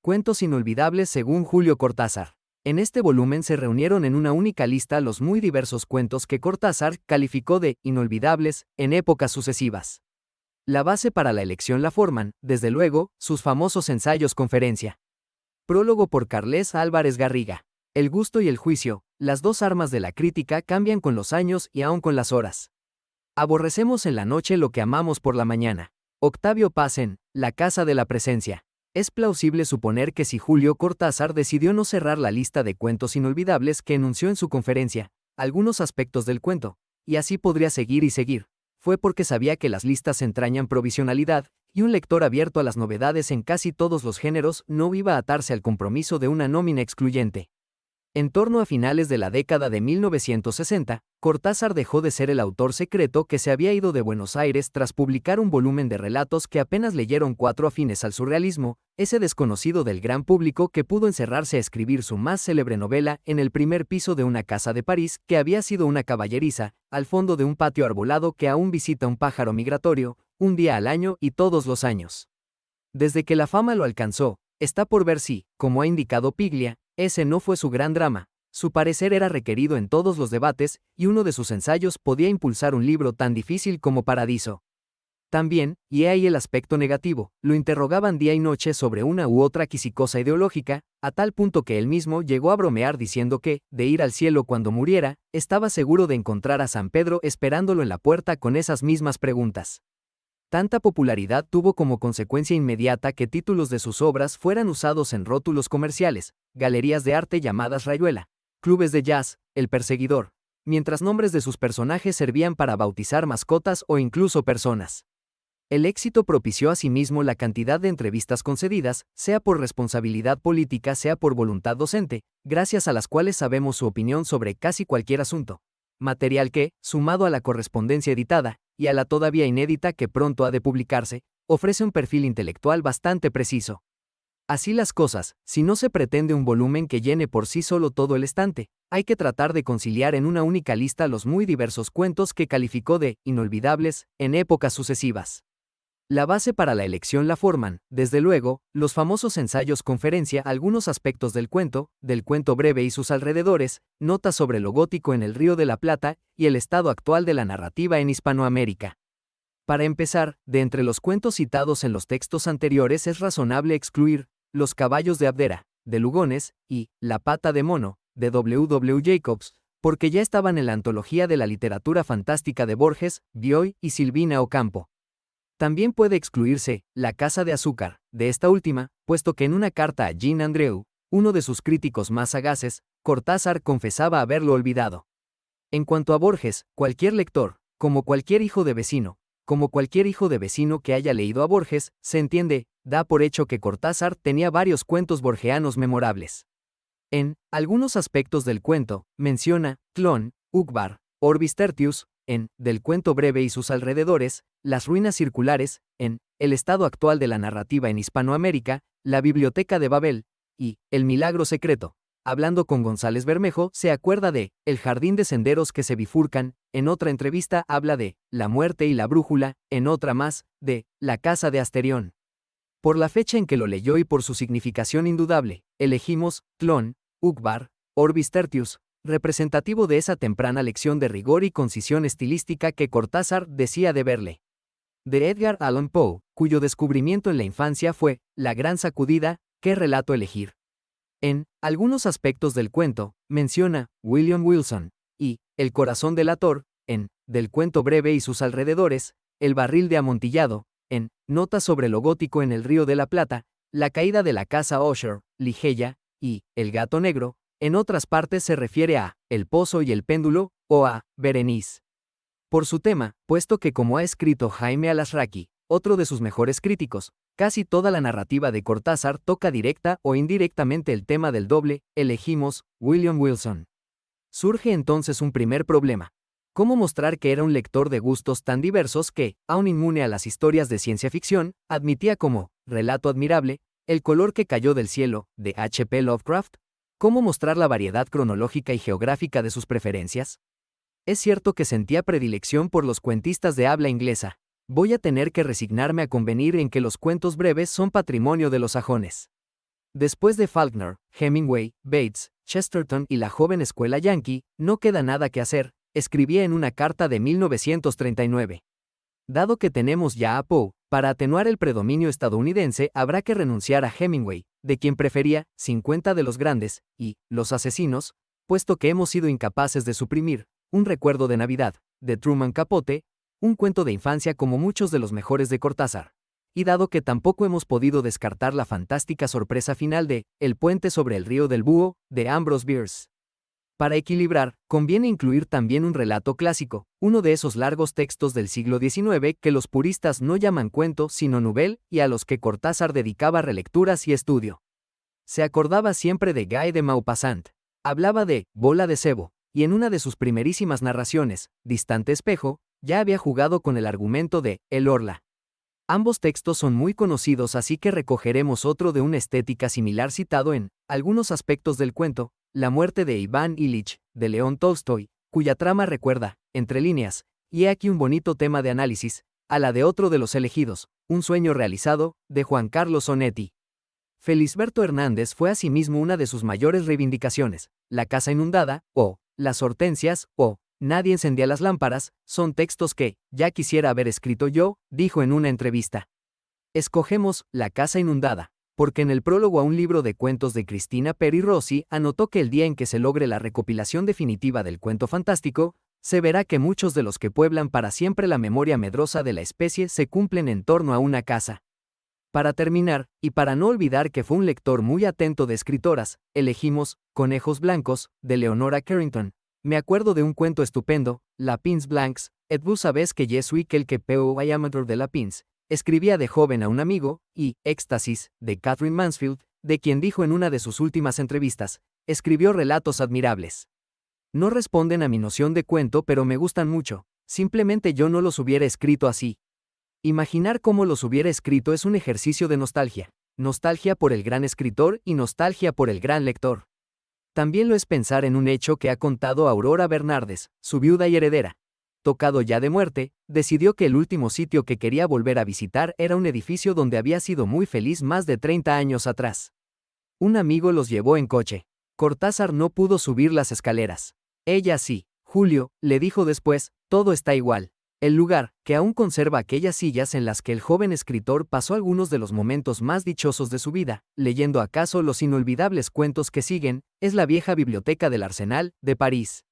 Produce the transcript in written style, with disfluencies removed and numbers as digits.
Cuentos inolvidables según Julio Cortázar. En este volumen se reunieron en una única lista los muy diversos cuentos que Cortázar calificó de inolvidables en épocas sucesivas. La base para la elección la forman, desde luego, sus famosos ensayos-conferencia. Prólogo por Carles Álvarez Garriga. El gusto y el juicio, las dos armas de la crítica, cambian con los años y aun con las horas. Aborrecemos en la noche lo que amamos por la mañana. Octavio Paz en La casa de la presencia. Es plausible suponer que si Julio Cortázar decidió no cerrar la lista de cuentos inolvidables que enunció en su conferencia, algunos aspectos del cuento, y así podría seguir y seguir, fue porque sabía que las listas entrañan provisionalidad, y un lector abierto a las novedades en casi todos los géneros no iba a atarse al compromiso de una nómina excluyente. En torno a finales de la década de 1960, Cortázar dejó de ser el autor secreto que se había ido de Buenos Aires tras publicar un volumen de relatos que apenas leyeron 4 afines al surrealismo, ese desconocido del gran público que pudo encerrarse a escribir su más célebre novela en el primer piso de una casa de París que había sido una caballeriza, al fondo de un patio arbolado que aún visita un pájaro migratorio, un día al año y todos los años. Desde que la fama lo alcanzó, está por ver si, como ha indicado Piglia, ese no fue su gran drama. Su parecer era requerido en todos los debates, y uno de sus ensayos podía impulsar un libro tan difícil como Paradiso. También, y he ahí el aspecto negativo, lo interrogaban día y noche sobre una u otra quisicosa ideológica, a tal punto que él mismo llegó a bromear diciendo que, de ir al cielo cuando muriera, estaba seguro de encontrar a San Pedro esperándolo en la puerta con esas mismas preguntas. Tanta popularidad tuvo como consecuencia inmediata que títulos de sus obras fueran usados en rótulos comerciales, galerías de arte llamadas Rayuela, clubes de jazz, El Perseguidor, mientras nombres de sus personajes servían para bautizar mascotas o incluso personas. El éxito propició asimismo la cantidad de entrevistas concedidas, sea por responsabilidad política sea por voluntad docente, gracias a las cuales sabemos su opinión sobre casi cualquier asunto. Material que, sumado a la correspondencia editada, y a la todavía inédita que pronto ha de publicarse, ofrece un perfil intelectual bastante preciso. Así las cosas, si no se pretende un volumen que llene por sí solo todo el estante, hay que tratar de conciliar en una única lista los muy diversos cuentos que calificó de inolvidables en épocas sucesivas. La base para la elección la forman, desde luego, los famosos ensayos-conferencia, algunos aspectos del cuento breve y sus alrededores, notas sobre lo gótico en el Río de la Plata y el estado actual de la narrativa en Hispanoamérica. Para empezar, de entre los cuentos citados en los textos anteriores es razonable excluir Los caballos de Abdera, de Lugones, y La pata de mono, de W. W. Jacobs, porque ya estaban en la antología de la literatura fantástica de Borges, Bioy y Silvina Ocampo. También puede excluirse La casa de azúcar, de esta última, puesto que en una carta a Jean Andreu, uno de sus críticos más sagaces, Cortázar confesaba haberlo olvidado. En cuanto a Borges, cualquier lector, como cualquier hijo de vecino que haya leído a Borges, se entiende, da por hecho que Cortázar tenía varios cuentos borgianos memorables. En algunos aspectos del cuento, menciona Clon, Uqbar, Orbis Tertius, en Del cuento breve y sus alrededores, Las ruinas circulares, en El estado actual de la narrativa en Hispanoamérica, La biblioteca de Babel, y El milagro secreto. Hablando con González Bermejo, se acuerda de El jardín de senderos que se bifurcan, en otra entrevista habla de La muerte y la brújula, en otra más, de La casa de Asterión. Por la fecha en que lo leyó y por su significación indudable, elegimos Clon, Uqbar, Orbis Tertius, representativo de esa temprana lección de rigor y concisión estilística que Cortázar decía deberle. De Edgar Allan Poe, cuyo descubrimiento en la infancia fue La gran sacudida, ¿qué relato elegir? En algunos aspectos del cuento, menciona William Wilson, y El corazón delator, en Del cuento breve y sus alrededores, El barril de amontillado, en Notas sobre lo gótico en el Río de la Plata, La caída de la casa Usher, Ligeia, y El gato negro. En otras partes se refiere a El pozo y el péndulo, o a Berenice. Por su tema, puesto que como ha escrito Jaime Alasraqui, otro de sus mejores críticos, casi toda la narrativa de Cortázar toca directa o indirectamente el tema del doble, elegimos William Wilson. Surge entonces un primer problema. ¿Cómo mostrar que era un lector de gustos tan diversos que, aun inmune a las historias de ciencia ficción, admitía como relato admirable El color que cayó del cielo, de H. P. Lovecraft? ¿Cómo mostrar la variedad cronológica y geográfica de sus preferencias? Es cierto que sentía predilección por los cuentistas de habla inglesa. Voy a tener que resignarme a convenir en que los cuentos breves son patrimonio de los sajones. Después de Faulkner, Hemingway, Bates, Chesterton y la joven escuela yankee, no queda nada que hacer, escribía en una carta de 1939. Dado que tenemos ya a Poe, para atenuar el predominio estadounidense habrá que renunciar a Hemingway, de quien prefería 50 de los grandes, y Los asesinos, puesto que hemos sido incapaces de suprimir Un recuerdo de Navidad, de Truman Capote, un cuento de infancia como muchos de los mejores de Cortázar. Y dado que tampoco hemos podido descartar la fantástica sorpresa final de El puente sobre el río del Búho, de Ambrose Bierce. Para equilibrar, conviene incluir también un relato clásico, uno de esos largos textos del siglo XIX que los puristas no llaman cuento sino nouvelle y a los que Cortázar dedicaba relecturas y estudio. Se acordaba siempre de Guy de Maupassant. Hablaba de Bola de Cebo, y en una de sus primerísimas narraciones, Distante espejo, ya había jugado con el argumento de El Orla. Ambos textos son muy conocidos, así que recogeremos otro de una estética similar citado en algunos aspectos del cuento, La muerte de Iván Ilich, de León Tolstoy, cuya trama recuerda, entre líneas, y he aquí un bonito tema de análisis, a la de otro de los elegidos, Un sueño realizado, de Juan Carlos Onetti. Felisberto Hernández fue asimismo una de sus mayores reivindicaciones. La casa inundada, o Las hortensias, o Nadie encendía las lámparas, son textos que, ya quisiera haber escrito yo, dijo en una entrevista. Escogemos La casa inundada, porque en el prólogo a un libro de cuentos de Cristina Peri Rossi anotó que el día en que se logre la recopilación definitiva del cuento fantástico, se verá que muchos de los que pueblan para siempre la memoria medrosa de la especie se cumplen en torno a una casa. Para terminar, y para no olvidar que fue un lector muy atento de escritoras, elegimos Conejos blancos, de Leonora Carrington. Me acuerdo de un cuento estupendo, Lapins blancs, et vous savez que je suis quelque peu amateur de lapins, escribía de joven a un amigo, y Éxtasis, de Catherine Mansfield, de quien dijo en una de sus últimas entrevistas, escribió relatos admirables. No responden a mi noción de cuento, pero me gustan mucho, simplemente yo no los hubiera escrito así. Imaginar cómo los hubiera escrito es un ejercicio de nostalgia. Nostalgia por el gran escritor y nostalgia por el gran lector. También lo es pensar en un hecho que ha contado Aurora Bernardes, su viuda y heredera. Tocado ya de muerte, decidió que el último sitio que quería volver a visitar era un edificio donde había sido muy feliz más de 30 años atrás. Un amigo los llevó en coche. Cortázar no pudo subir las escaleras. Ella sí. Julio, le dijo después, todo está igual. El lugar, que aún conserva aquellas sillas en las que el joven escritor pasó algunos de los momentos más dichosos de su vida, leyendo acaso los inolvidables cuentos que siguen, es la vieja biblioteca del Arsenal, de París.